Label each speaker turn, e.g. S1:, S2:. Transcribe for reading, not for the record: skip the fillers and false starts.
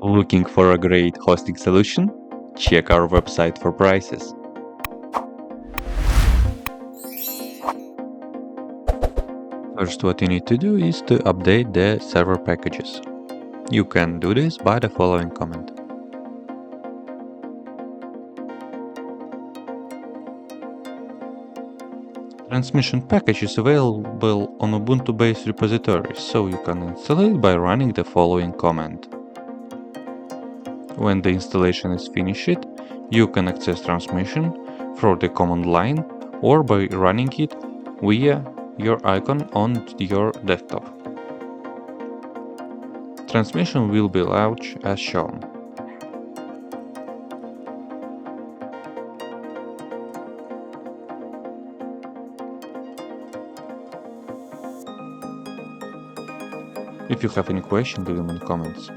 S1: Looking for a great hosting solution? Check our website for prices. First, what you need to do is to update the server packages. You can do this by the following command. Transmission package is available on Ubuntu-based repositories, so you can install it by running the following command. When the installation is finished, you can access transmission through the command line or by running it via your icon on your desktop. Transmission will be launched as shown. If you have any question, leave them in the comments.